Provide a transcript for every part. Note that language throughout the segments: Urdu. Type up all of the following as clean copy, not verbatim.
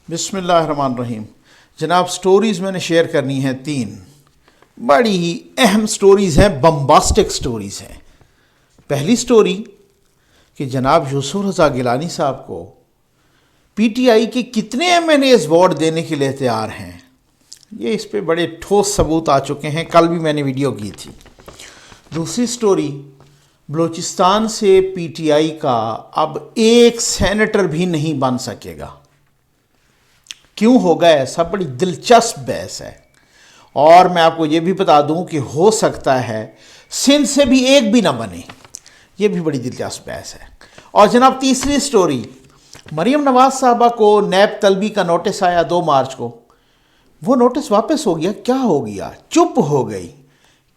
بسم اللہ الرحمن الرحیم۔ جناب سٹوریز میں نے شیئر کرنی ہیں 3 بڑی ہی اہم سٹوریز ہیں، بمباسٹک سٹوریز ہیں۔ پہلی سٹوری کہ جناب یوسف رضا گیلانی صاحب کو پی ٹی آئی کے کتنے ایم این ایز ووٹ دینے کے لیے تیار ہیں، یہ اس پہ بڑے ٹھوس ثبوت آ چکے ہیں، کل بھی میں نے ویڈیو کی تھی۔ دوسری سٹوری، بلوچستان سے پی ٹی آئی کا اب ایک سینیٹر بھی نہیں بن سکے گا۔ کیوں ہوگا ایسا؟ بڑی دلچسپ بحث ہے، اور میں آپ کو یہ بھی بتا دوں کہ ہو سکتا ہے سندھ سے بھی ایک بھی نہ بنے، یہ بھی بڑی دلچسپ بحث ہے۔ اور جناب تیسری سٹوری، مریم نواز صاحبہ کو نیب طلبی کا نوٹس آیا 2 مارچ کو، وہ نوٹس واپس ہو گیا۔ کیا ہو گیا؟ چپ ہو گئی۔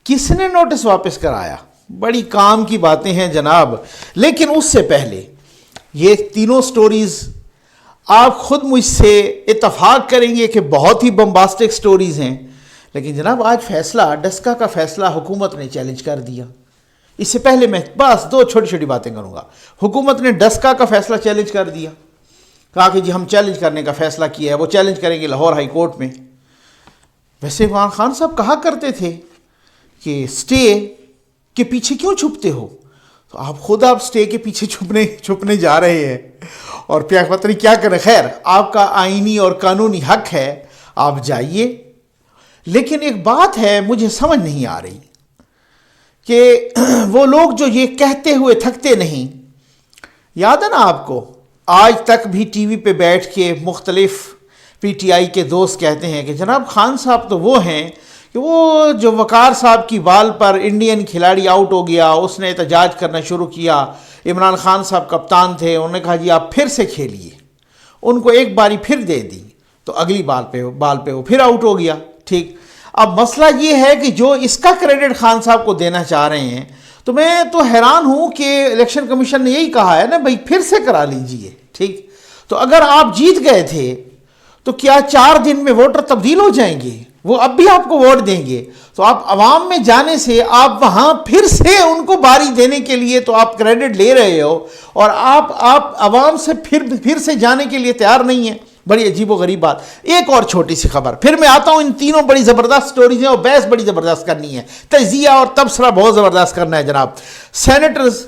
کس نے نوٹس واپس کرایا؟ بڑی کام کی باتیں ہیں جناب، لیکن اس سے پہلے یہ تینوں سٹوریز آپ خود مجھ سے اتفاق کریں گے کہ بہت ہی بمباسٹک سٹوریز ہیں، لیکن جناب آج فیصلہ، ڈسکا کا فیصلہ حکومت نے چیلنج کر دیا۔ اس سے پہلے میں بس 2 چھوٹی چھوٹی باتیں کروں گا۔ حکومت نے ڈسکا کا فیصلہ چیلنج کر دیا، کہا کہ جی ہم چیلنج کرنے کا فیصلہ کیا ہے، وہ چیلنج کریں گے لاہور ہائی کورٹ میں۔ ویسے عمران خان صاحب کہا کرتے تھے کہ سٹے کے پیچھے کیوں چھپتے ہو، تو آپ خود سٹے کے پیچھے چھپنے جا رہے ہیں، اور پھر پتہ نہیں کیا کریں۔ خیر، آپ کا آئینی اور قانونی حق ہے، آپ جائیے۔ لیکن ایک بات ہے مجھے سمجھ نہیں آ رہی کہ وہ لوگ جو یہ کہتے ہوئے تھکتے نہیں، یاد ہے نا آپ کو، آج تک بھی ٹی وی پہ بیٹھ کے مختلف پی ٹی آئی کے دوست کہتے ہیں کہ جناب خان صاحب تو وہ ہیں کہ وہ جو وقار صاحب کی بال پر انڈین کھلاڑی آؤٹ ہو گیا، اس نے احتجاج کرنا شروع کیا، عمران خان صاحب کپتان تھے، انہوں نے کہا جی آپ پھر سے کھیلیے، ان کو ایک باری پھر دے دی تو اگلی بال پہ وہ پھر آؤٹ ہو گیا۔ ٹھیک، اب مسئلہ یہ ہے کہ جو اس کا کریڈٹ خان صاحب کو دینا چاہ رہے ہیں، تو میں تو حیران ہوں کہ الیکشن کمیشن نے یہی کہا ہے نا بھائی پھر سے کرا لیجئے۔ ٹھیک، تو اگر آپ جیت گئے تھے تو کیا 4 دن میں ووٹر تبدیل ہو جائیں گے؟ وہ اب بھی آپ کو ووٹ دیں گے؟ تو آپ عوام میں جانے سے آپ وہاں پھر سے ان کو باری دینے کے لیے تو آپ کریڈٹ لے رہے ہو، اور آپ عوام سے پھر سے جانے کے لیے تیار نہیں ہیں۔ بڑی عجیب و غریب بات۔ ایک اور چھوٹی سی خبر، پھر میں آتا ہوں، ان تینوں بڑی زبردست سٹوریز ہیں اور بحث بڑی زبردست کرنی ہے، تجزیہ اور تبصرہ بہت زبردست کرنا ہے جناب۔ سینیٹرز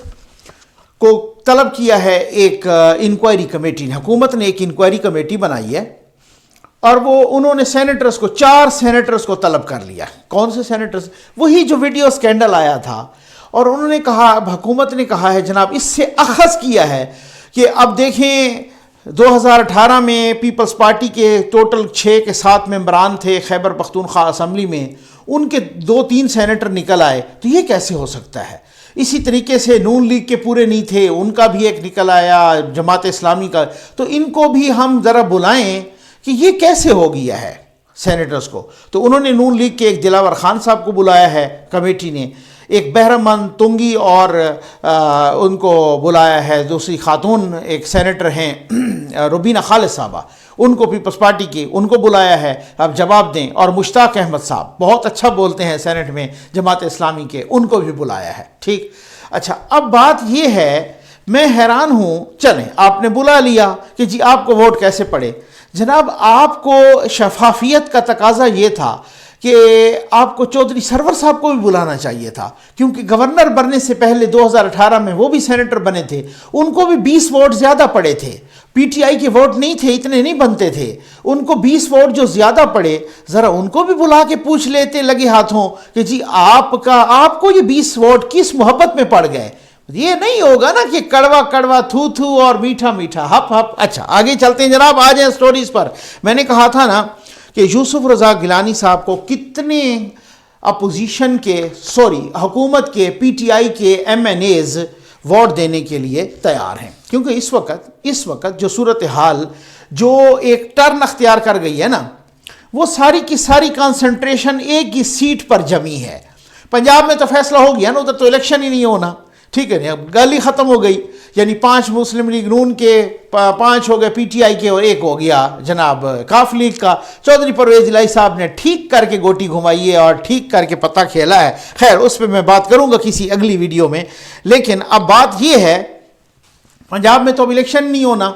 کو طلب کیا ہے ایک انکوائری کمیٹی نے، حکومت نے ایک انکوائری کمیٹی بنائی ہے، اور انہوں نے سینیٹرز کو 4 سینیٹرز کو طلب کر لیا۔ کون سے سینیٹرز؟ وہی جو ویڈیو سکینڈل آیا تھا، اور انہوں نے کہا، اب حکومت نے کہا ہے جناب، اس سے اخذ کیا ہے کہ اب دیکھیں 2018 میں پیپلز پارٹی کے ٹوٹل 6 کے 7 ممبران تھے خیبر پختونخوا اسمبلی میں، ان کے 2-3 سینیٹر نکل آئے، تو یہ کیسے ہو سکتا ہے؟ اسی طریقے سے نون لیگ کے پورے نہیں تھے، ان کا بھی ایک نکل آیا، جماعت اسلامی کا، تو ان کو بھی ہم ذرا بلائیں کہ یہ کیسے ہو گیا ہے سینیٹرز کو۔ تو انہوں نے نون لیگ کے ایک دلاور خان صاحب کو بلایا ہے کمیٹی نے، ایک بہرمند تنگی اور ان کو بلایا ہے، دوسری خاتون ایک سینیٹر ہیں روبینہ خالد صاحبہ، ان کو پیپلز پارٹی کی، ان کو بلایا ہے، اب جواب دیں۔ اور مشتاق احمد صاحب بہت اچھا بولتے ہیں سینیٹ میں جماعت اسلامی کے، ان کو بھی بلایا ہے۔ ٹھیک، اچھا اب بات یہ ہے، میں حیران ہوں، چلیں آپ نے بلا لیا کہ جی آپ کو ووٹ کیسے پڑے؟ جناب آپ کو شفافیت کا تقاضا یہ تھا کہ آپ کو چودھری سرور صاحب کو بھی بلانا چاہیے تھا، کیونکہ گورنر بننے سے پہلے 2018 میں وہ بھی سینیٹر بنے تھے، ان کو بھی 20 ووٹ زیادہ پڑے تھے، پی ٹی آئی کے ووٹ نہیں تھے، اتنے نہیں بنتے تھے، ان کو 20 ووٹ جو زیادہ پڑے، ذرا ان کو بھی بلا کے پوچھ لیتے لگے ہاتھوں کہ جی آپ کو یہ 20 ووٹ کس محبت میں پڑ گئے؟ یہ نہیں ہوگا نا کہ کڑوا کڑوا تھو تھو اور میٹھا میٹھا ہپ ہپ۔ اچھا آگے چلتے ہیں جناب، آ جائیں سٹوریز پر۔ میں نے کہا تھا نا کہ یوسف رضا گیلانی صاحب کو کتنے اپوزیشن کے حکومت کے پی ٹی آئی کے ایم این ایز ووٹ دینے کے لیے تیار ہیں، کیونکہ اس وقت جو صورتحال جو ایک ٹرن اختیار کر گئی ہے نا، وہ ساری کی ساری کانسنٹریشن ایک ہی سیٹ پر جمی ہے۔ پنجاب میں تو فیصلہ ہو گیا نا، ادھر تو الیکشن ہی نہیں ہونا، ٹھیک ہے نا، اب گلی ختم ہو گئی، یعنی 5 مسلم لیگ نون کے، 5 ہو گئے پی ٹی آئی کے، اور 1 ہو گیا جناب کاف لیگ کا۔ چودھری پرویز الہی صاحب نے ٹھیک کر کے گوٹی گھمائی ہے اور ٹھیک کر کے پتہ کھیلا ہے، خیر اس پہ میں بات کروں گا کسی اگلی ویڈیو میں۔ لیکن اب بات یہ ہے، پنجاب میں تو اب الیکشن نہیں ہونا،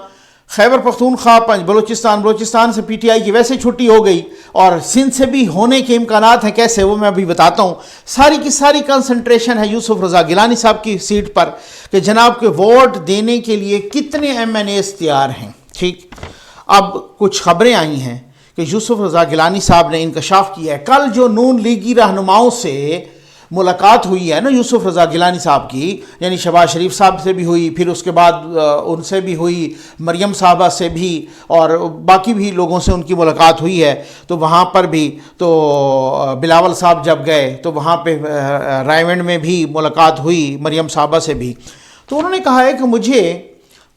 خیبر پختونخوا بلوچستان سے پی ٹی آئی کی ویسے چھٹی ہو گئی، اور سندھ سے بھی ہونے کے امکانات ہیں، کیسے وہ میں ابھی بتاتا ہوں۔ ساری کی ساری کنسنٹریشن ہے یوسف رضا گیلانی صاحب کی سیٹ پر کہ جناب کے ووٹ دینے کے لیے کتنے ایم این ایز تیار ہیں۔ ٹھیک، اب کچھ خبریں آئی ہیں کہ یوسف رضا گیلانی صاحب نے انکشاف کیا ہے۔ کل جو نون لیگی رہنماؤں سے ملاقات ہوئی ہے نا یوسف رضا گیلانی صاحب کی، یعنی شہباز شریف صاحب سے بھی ہوئی، پھر اس کے بعد ان سے بھی ہوئی، مریم صاحبہ سے بھی، اور باقی بھی لوگوں سے ان کی ملاقات ہوئی ہے، تو وہاں پر بھی تو بلاول صاحب جب گئے تو وہاں پہ رائے میں بھی ملاقات ہوئی مریم صاحبہ سے بھی، تو انہوں نے کہا ہے کہ مجھے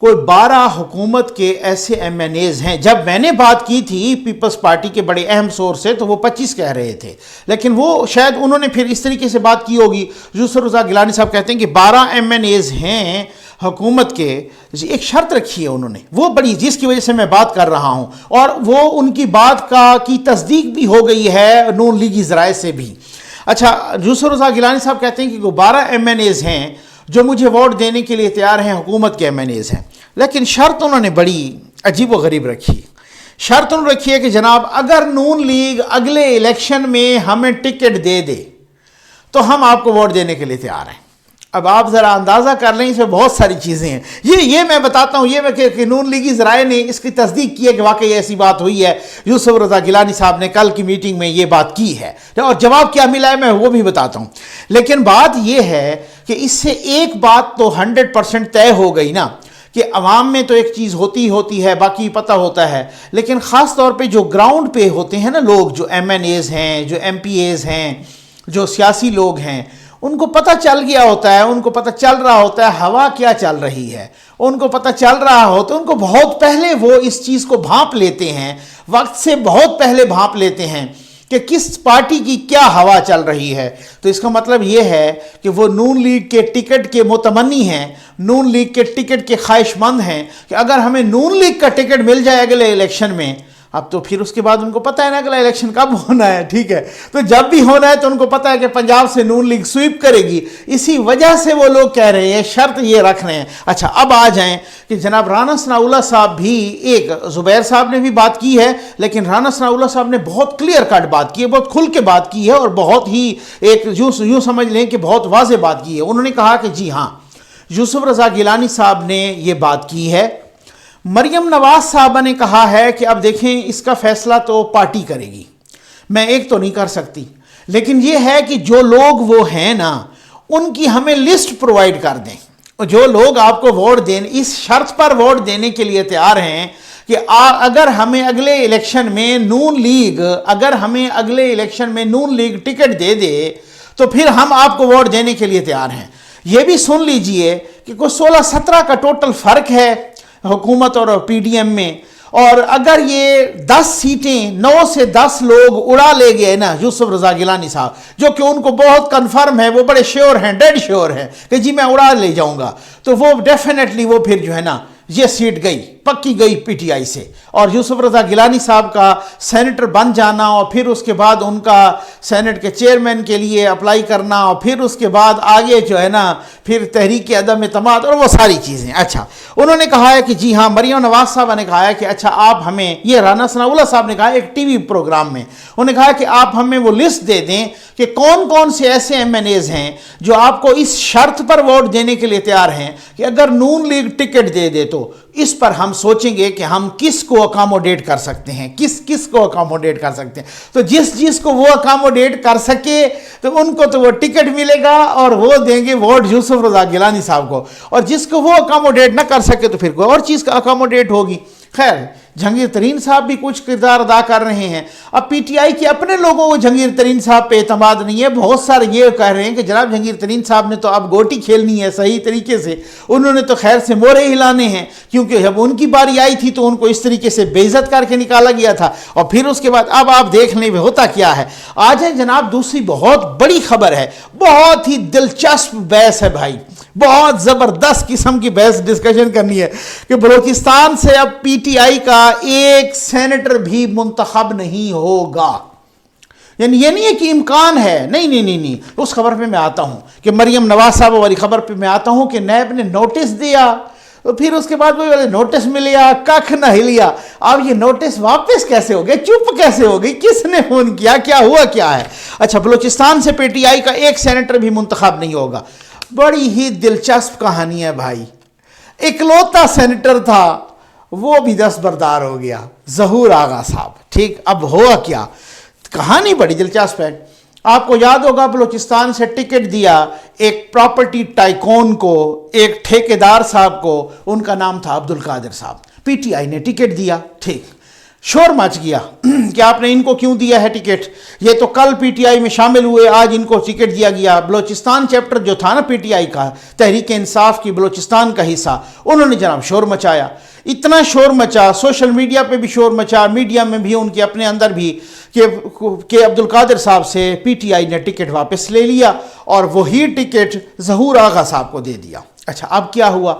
کوئی 12 حکومت کے ایسے ایم این ایز ہیں۔ جب میں نے بات کی تھی پیپلز پارٹی کے بڑے اہم سورس سے تو وہ 25 کہہ رہے تھے، لیکن وہ شاید انہوں نے پھر اس طریقے سے بات کی ہوگی۔ یوسف رضا گیلانی صاحب کہتے ہیں کہ 12 ایم این ایز ہیں حکومت کے، ایک شرط رکھی ہے انہوں نے، وہ بڑی جس کی وجہ سے میں بات کر رہا ہوں، اور وہ ان کی بات کی تصدیق بھی ہو گئی ہے نون لیگی ذرائع سے بھی۔ اچھا، یوسف رضا گیلانی صاحب کہتے ہیں کہ وہ 12 ایم این ایز ہیں جو مجھے ووٹ دینے کے لیے تیار ہیں، حکومت کے ایم این ایز ہیں، لیکن شرط انہوں نے بڑی عجیب و غریب رکھی۔ شرط انہوں نے رکھی ہے کہ جناب اگر نون لیگ اگلے الیکشن میں ہمیں ٹکٹ دے دے تو ہم آپ کو ووٹ دینے کے لیے تیار ہیں۔ اب آپ ذرا اندازہ کر لیں، اس میں بہت ساری چیزیں ہیں، یہ میں بتاتا ہوں، یہ کہ نون لیگی ذرائع نے اس کی تصدیق کی ہے کہ واقعی ایسی بات ہوئی ہے۔ یوسف رضا گیلانی صاحب نے کل کی میٹنگ میں یہ بات کی ہے، اور جواب کیا ملا ہے میں وہ بھی بتاتا ہوں۔ لیکن بات یہ ہے کہ اس سے ایک بات تو 100% طے ہو گئی نا، کہ عوام میں تو ایک چیز ہوتی ہے، باقی پتہ ہوتا ہے، لیکن خاص طور پہ جو گراؤنڈ پہ ہوتے ہیں نا لوگ، جو ایم این ایز ہیں، جو ایم پی ایز ہیں، جو سیاسی لوگ ہیں، ان کو پتہ چل گیا ہوتا ہے، ان کو پتہ چل رہا ہوتا ہے ہوا کیا چل رہی ہے، ان کو پتہ چل رہا ہو تو ان کو بہت پہلے وہ اس چیز کو بھانپ لیتے ہیں، وقت سے بہت پہلے بھانپ لیتے ہیں کہ کس پارٹی کی کیا ہوا چل رہی ہے۔ تو اس کا مطلب یہ ہے کہ وہ نون لیگ کے ٹکٹ کے متمنی ہیں، نون لیگ کے ٹکٹ کے خواہش مند ہیں کہ اگر ہمیں نون لیگ کا ٹکٹ مل جائے اگلے الیکشن میں، اب تو پھر اس کے بعد ان کو پتہ ہے نا اگلا الیکشن کب ہونا ہے، ٹھیک ہے، تو جب بھی ہونا ہے تو ان کو پتہ ہے کہ پنجاب سے نون لیگ سویپ کرے گی، اسی وجہ سے وہ لوگ کہہ رہے ہیں، شرط یہ رکھ رہے ہیں۔ اچھا، اب آ جائیں کہ جناب رانا ثناءاللہ صاحب بھی، ایک زبیر صاحب نے بھی بات کی ہے، لیکن رانا ثناءاللہ صاحب نے بہت کلیئر کٹ بات کی ہے، بہت کھل کے بات کی ہے، اور بہت ہی ایک یوں سمجھ لیں کہ بہت واضح بات کی ہے۔ انہوں نے کہا کہ جی ہاں، یوسف رضا گیلانی صاحب نے یہ بات کی ہے۔ مریم نواز صاحبہ نے کہا ہے کہ اب دیکھیں اس کا فیصلہ تو پارٹی کرے گی، میں ایک تو نہیں کر سکتی، لیکن یہ ہے کہ جو لوگ وہ ہیں نا ان کی ہمیں لسٹ پرووائڈ کر دیں، جو لوگ آپ کو ووٹ دیں، اس شرط پر ووٹ دینے کے لیے تیار ہیں کہ اگر ہمیں اگلے الیکشن میں نون لیگ ٹکٹ دے دے تو پھر ہم آپ کو ووٹ دینے کے لیے تیار ہیں۔ یہ بھی سن لیجئے کہ کوئی 16-17 کا ٹوٹل فرق ہے حکومت اور پی ڈی ایم میں، اور اگر یہ 10 سیٹیں 9 سے 10 لوگ اڑا لے گئے نا یوسف رضا گیلانی صاحب، جو کہ ان کو بہت کنفرم ہے، وہ بڑے شیور ہیں، ڈیڈ شیور ہیں کہ جی میں اڑا لے جاؤں گا، تو وہ ڈیفینیٹلی وہ پھر جو ہے نا یہ سیٹ گئی، پکی گئی پی ٹی آئی سے، اور یوسف رضا گیلانی صاحب کا سینیٹر بن جانا، اور پھر اس کے بعد ان کا سینٹ کے چیئرمین کے لیے اپلائی کرنا، اور پھر اس کے بعد آگے جو ہے نا پھر تحریک عدم اعتماد اور وہ ساری چیزیں۔ اچھا، انہوں نے کہا ہے کہ جی ہاں، مریم نواز صاحبہ نے کہا ہے کہ اچھا آپ ہمیں، یہ رانا ثناءاللہ صاحب نے کہا ایک ٹی وی پروگرام میں، انہوں نے کہا کہ آپ ہمیں وہ لسٹ دے دیں کہ کون کون سے ایسے ایم این ایز ہیں جو آپ کو اس شرط پر ووٹ دینے کے لیے تیار ہیں کہ اگر نون لیگ ٹکٹ دے دے تو اس پر ہم سوچیں گے کہ ہم کس کو اکاموڈیٹ کر سکتے ہیں، کس کو اکاموڈیٹ کر سکتے ہیں، تو جس کو وہ اکاموڈیٹ کر سکے تو ان کو تو وہ ٹکٹ ملے گا اور وہ دیں گے ووٹ یوسف رضا گیلانی صاحب کو، اور جس کو وہ اکاموڈیٹ نہ کر سکے تو پھر کوئی اور چیز کا اکاموڈیٹ ہوگی۔ خیر، جہانگیر ترین صاحب بھی کچھ کردار ادا کر رہے ہیں۔ اب پی ٹی آئی کے اپنے لوگوں کو جہانگیر ترین صاحب پہ اعتماد نہیں ہے، بہت سارے یہ کہہ رہے ہیں کہ جناب جہانگیر ترین صاحب نے تو اب گوٹی کھیلنی ہے صحیح طریقے سے، انہوں نے تو خیر سے مورے ہلانے ہیں، کیونکہ جب ان کی باری آئی تھی تو ان کو اس طریقے سے بے عزت کر کے نکالا گیا تھا، اور پھر اس کے بعد اب آپ دیکھ لیں ہوتا کیا ہے۔ آج ہے جناب دوسری بہت بڑی خبر ہے، بہت ہی دلچسپ بحث ہے بھائی، بہت زبردست قسم کی بحث ڈسکشن کرنی ہے کہ بلوچستان سے اب پی ٹی آئی کا ایک سینیٹر بھی منتخب نہیں ہوگا۔ یعنی یہ نہیں ہے کہ امکان ہے، نہیں، اس خبر پہ میں آتا ہوں کہ مریم نواز صاحب والی خبر پہ میں آتا ہوں کہ نیب نے نوٹس دیا تو پھر اس کے بعد وہی والے نوٹس ملیا ککھ نہ ہلیا. اب یہ نوٹس واپس کیسے ہو گئے, چپ کیسے ہو گئی, کس نے فون کیا, کیا ہوا کیا ہے؟ اچھا, بلوچستان سے پی ٹی آئی کا ایک سینیٹر بھی منتخب نہیں ہوگا. بڑی ہی دلچسپ کہانی ہے بھائی. اکلوتا سینیٹر تھا وہ بھی دستبردار ہو گیا, ظہور آغا صاحب. ٹھیک, اب ہوا کیا, کہانی بڑی دلچسپ ہے. آپ کو یاد ہوگا بلوچستان سے ٹکٹ دیا ایک پراپرٹی ٹائکون کو, ایک ٹھیکیدار صاحب کو, ان کا نام تھا عبد القادر صاحب. پی ٹی آئی نے ٹکٹ دیا. ٹھیک, شور مچ گیا کہ آپ نے ان کو کیوں دیا ہے ٹکٹ, یہ تو کل پی ٹی آئی میں شامل ہوئے, آج ان کو ٹکٹ دیا گیا. بلوچستان چیپٹر جو تھا نا پی ٹی آئی کا, تحریک انصاف کی بلوچستان کا حصہ, انہوں نے جناب شور مچایا. اتنا شور مچا, سوشل میڈیا پہ بھی شور مچا, میڈیا میں بھی, ان کے اپنے اندر بھی, کہ عبد القادر صاحب سے پی ٹی آئی نے ٹکٹ واپس لے لیا اور وہی ٹکٹ ظہور آغا صاحب کو دے دیا. اچھا, اب کیا ہوا؟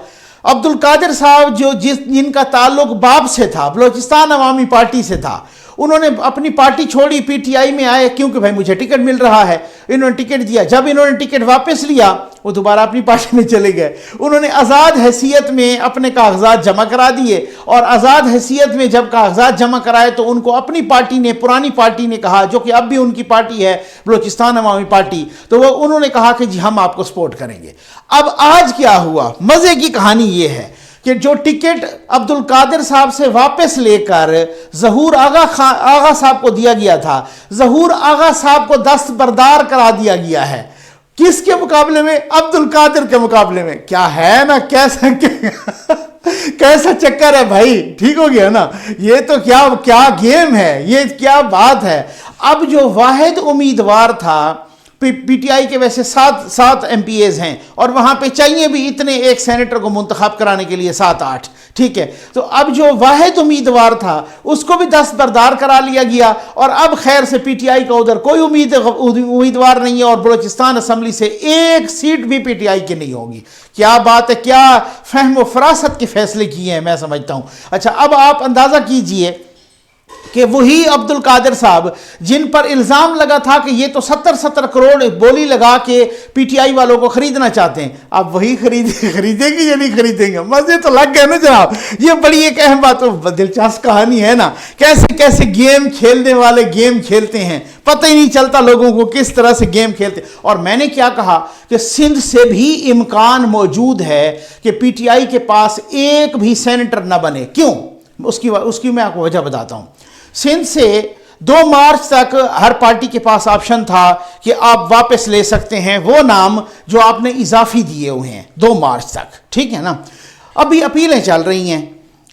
عبد القادر صاحب جن کا تعلق باپ سے تھا, بلوچستان عوامی پارٹی سے تھا, انہوں نے اپنی پارٹی چھوڑی, پی ٹی آئی میں آئے کیونکہ بھائی مجھے ٹکٹ مل رہا ہے. انہوں نے ٹکٹ دیا, جب انہوں نے ٹکٹ واپس لیا وہ دوبارہ اپنی پارٹی میں چلے گئے. انہوں نے آزاد حیثیت میں اپنے کاغذات جمع کرا دیے, اور آزاد حیثیت میں جب کاغذات جمع کرائے تو ان کو اپنی پارٹی نے, پرانی پارٹی نے کہا, جو کہ اب بھی ان کی پارٹی ہے بلوچستان عوامی پارٹی, تو وہ انہوں نے کہا کہ جی ہم آپ کو سپورٹ کریں گے. اب آج کیا ہوا؟ مزے کی کہانی یہ ہے کہ جو ٹکٹ عبد القادر صاحب سے واپس لے کر ظہور آغا صاحب کو دیا گیا تھا, ظہور آغا صاحب کو دستبردار کرا دیا گیا ہے. کس کے مقابلے میں؟ عبد القادر کے مقابلے میں. کیا ہے نا, کیسا چکر ہے بھائی, ٹھیک ہو گیا نا. یہ تو کیا گیم ہے, یہ کیا بات ہے. اب جو واحد امیدوار تھا, پی ٹی آئی کے ویسے سات ایم پی ایز ہیں, اور وہاں پہ چاہیے بھی اتنے ایک سینیٹر کو منتخب کرانے کے لیے 7-8, ٹھیک ہے. تو اب جو واحد امیدوار تھا اس کو بھی دستبردار کرا لیا گیا, اور اب خیر سے پی ٹی آئی کا ادھر کوئی امیدوار نہیں ہے, اور بلوچستان اسمبلی سے ایک سیٹ بھی پی ٹی آئی کی نہیں ہوگی. کیا بات ہے, کیا فہم و فراست کے فیصلے کیے ہیں, میں سمجھتا ہوں. اچھا, اب آپ اندازہ کیجئے کہ وہی عبد القادر صاحب جن پر الزام لگا تھا کہ یہ تو 70 کروڑ بولی لگا کے پی ٹی آئی والوں کو خریدنا چاہتے ہیں, اب وہی خریدیں گے یا نہیں خریدیں گے؟ مزے تو لگ گئے نا جناب. یہ بڑی ایک اہم بات, دلچسپ کہانی ہے نا, کیسے گیم کھیلنے والے گیم کھیلتے ہیں, پتہ ہی نہیں چلتا لوگوں کو کس طرح سے گیم کھیلتے. اور میں نے کیا کہا کہ سندھ سے بھی امکان موجود ہے کہ پی ٹی آئی کے پاس ایک بھی سینیٹر نہ بنے. کیوں؟ اس کی میں آپ کو وجہ بتاتا ہوں. سندھ سے 2 مارچ تک ہر پارٹی کے پاس آپشن تھا کہ آپ واپس لے سکتے ہیں وہ نام جو آپ نے اضافی دیے ہوئے ہیں 2 مارچ تک, ٹھیک ہے نا. ابھی اپیلیں چل رہی ہیں.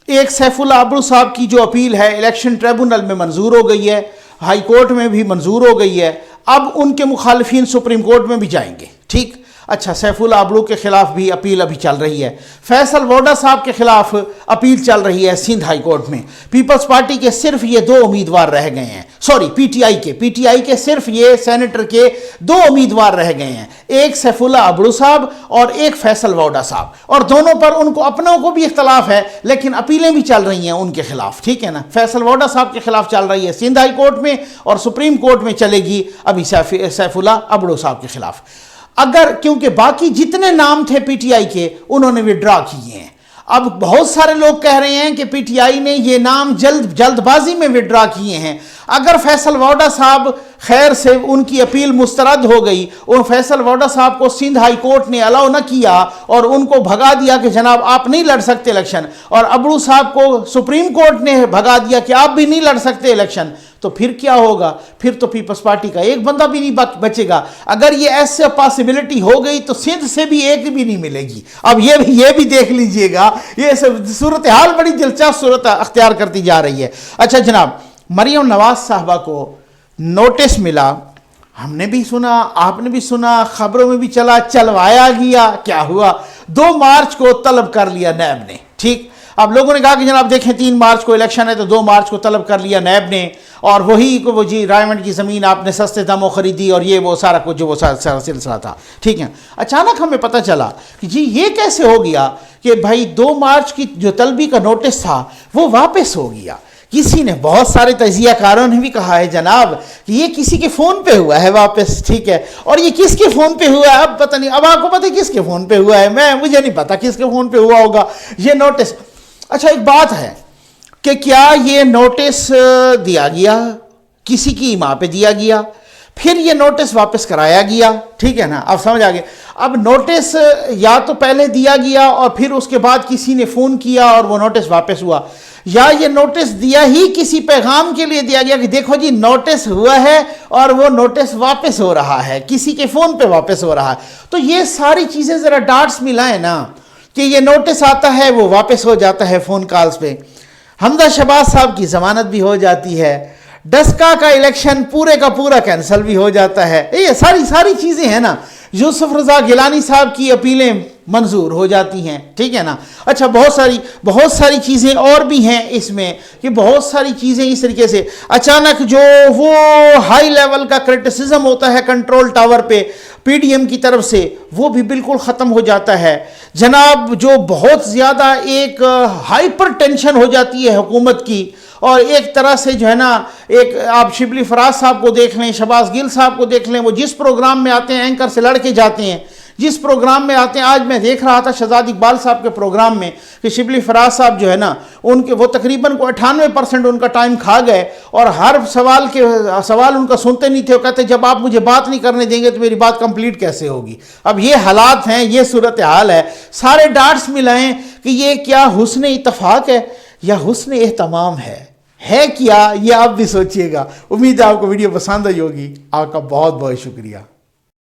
ایک سیف اللہ ابرو صاحب کی جو اپیل ہے الیکشن ٹریبونل میں منظور ہو گئی ہے, ہائی کورٹ میں بھی منظور ہو گئی ہے. اب ان کے مخالفین سپریم کورٹ میں بھی جائیں گے, ٹھیک. اچھا, سیف اللہ ابرو کے خلاف بھی اپیل ابھی چل رہی ہے. فیصل ووڈا صاحب کے خلاف اپیل چل رہی ہے سندھ ہائی کورٹ میں. پیپلز پارٹی کے صرف یہ 2 امیدوار رہ گئے ہیں, سوری پی ٹی آئی کے صرف یہ سینیٹر کے 2 امیدوار رہ گئے ہیں, ایک سیف اللہ ابرو صاحب اور ایک فیصل ووڈا صاحب, اور دونوں پر ان کو اپنوں کو بھی اختلاف ہے, لیکن اپیلیں بھی چل رہی ہیں ان کے خلاف, ٹھیک ہے نا. فیصل ووڈا صاحب کے خلاف چل رہی ہے سندھ ہائی کورٹ میں, اور سپریم کورٹ میں چلے گی ابھی سیف اللہ ابرو صاحب کے خلاف. کیونکہ باقی جتنے نام تھے پی ٹی آئی کے انہوں نے وڈرا کیے ہیں. اب بہت سارے لوگ کہہ رہے ہیں کہ پی ٹی آئی نے یہ نام جلد بازی میں وڈرا کیے ہیں. اگر فیصل ووڈا صاحب خیر سے ان کی اپیل مسترد ہو گئی, اور فیصل ووڈا صاحب کو سندھ ہائی کورٹ نے الاؤ نہ کیا اور ان کو بھگا دیا کہ جناب آپ نہیں لڑ سکتے الیکشن, اور ابرو صاحب کو سپریم کورٹ نے بھگا دیا کہ آپ بھی نہیں لڑ سکتے الیکشن, تو پھر کیا ہوگا؟ پھر تو پیپلز پارٹی کا ایک بندہ بھی نہیں بچے گا. اگر یہ ایسے پاسبلٹی ہو گئی تو سندھ سے بھی ایک بھی نہیں ملے گی. اب یہ بھی دیکھ لیجئے گا, یہ صورتحال بڑی دلچسپ صورت اختیار کرتی جا رہی ہے. اچھا جناب, مریم نواز صاحبہ کو نوٹس ملا, ہم نے بھی سنا, آپ نے بھی سنا, خبروں میں بھی چلوایا گیا. کیا ہوا؟ 2 مارچ کو طلب کر لیا نیب نے, ٹھیک. اب لوگوں نے کہا کہ جناب دیکھیں 3 مارچ کو الیکشن ہے, تو 2 مارچ کو طلب کر لیا نیب نے, اور وہ جی رائمنڈ کی زمین آپ نے سستے داموں خریدی, اور یہ وہ سارا کچھ جو وہ سارا سلسلہ تھا, ٹھیک ہے. اچانک ہمیں پتہ چلا کہ جی یہ کیسے ہو گیا کہ بھائی 2 مارچ کی جو طلبی کا نوٹس تھا وہ واپس ہو گیا. کسی نے بہت سارے تجزیہ کاروں نے بھی کہا ہے جناب کہ یہ کسی کے فون پہ ہوا ہے واپس، ٹھیک ہے، اور یہ کس کے فون پہ ہوا ہے اب پتہ نہیں، اب آپ کو پتہ ہے کس کے فون پہ ہوا ہے، مجھے نہیں پتا کس کے فون پہ ہوا ہوگا یہ نوٹس۔ اچھا ایک بات ہے کہ کیا یہ نوٹس دیا گیا کسی کی ماں پہ دیا گیا، پھر یہ نوٹس واپس کرایا گیا، ٹھیک ہے نا، اب سمجھ آ گیا۔ اب نوٹس یا تو پہلے دیا گیا اور پھر اس کے بعد کسی نے فون کیا اور وہ نوٹس واپس ہوا، یا یہ نوٹس دیا ہی کسی پیغام کے لیے دیا گیا کہ دیکھو جی نوٹس ہوا ہے اور وہ نوٹس واپس ہو رہا ہے، کسی کے فون پہ واپس ہو رہا ہے۔ تو یہ ساری چیزیں ذرا ڈاٹس ملائیں نا، کہ یہ نوٹس آتا ہے وہ واپس ہو جاتا ہے فون کالز پہ، حمزہ شہباز صاحب کی ضمانت بھی ہو جاتی ہے، ڈسکا کا الیکشن پورے کا پورا کینسل بھی ہو جاتا ہے، یہ ساری چیزیں ہیں نا، یوسف رضا گیلانی صاحب کی اپیلیں منظور ہو جاتی ہیں، ٹھیک ہے نا۔ اچھا بہت ساری چیزیں اور بھی ہیں اس میں، کہ بہت ساری چیزیں اس طریقے سے اچانک جو وہ ہائی لیول کا کرٹیسزم ہوتا ہے کنٹرول ٹاور پہ پی ڈی ایم کی طرف سے، وہ بھی بالکل ختم ہو جاتا ہے جناب۔ جو بہت زیادہ ایک ہائپر ٹینشن ہو جاتی ہے حکومت کی، اور ایک طرح سے جو ہے نا، ایک آپ شبلی فراز صاحب کو دیکھ لیں، شہباز گل صاحب کو دیکھ لیں، وہ جس پروگرام میں آتے ہیں اینکر سے لڑ کے جاتے ہیں، جس پروگرام میں آتے ہیں۔ آج میں دیکھ رہا تھا شہزاد اقبال صاحب کے پروگرام میں کہ شبلی فراز صاحب جو ہے نا، وہ تقریباً 98% ان کا ٹائم کھا گئے، اور ہر سوال ان کا سنتے نہیں تھے، وہ کہتے جب آپ مجھے بات نہیں کرنے دیں گے تو میری بات کمپلیٹ کیسے ہوگی۔ اب یہ حالات ہیں، یہ صورتحال ہے، سارے ڈاٹس ملائیں کہ یہ کیا حسن اتفاق ہے یا حسن اہتمام ہے کیا، یہ آپ بھی سوچئے گا۔ امید ہے آپ کو ویڈیو پسند آئی ہوگی۔ آپ کا بہت بہت شکریہ۔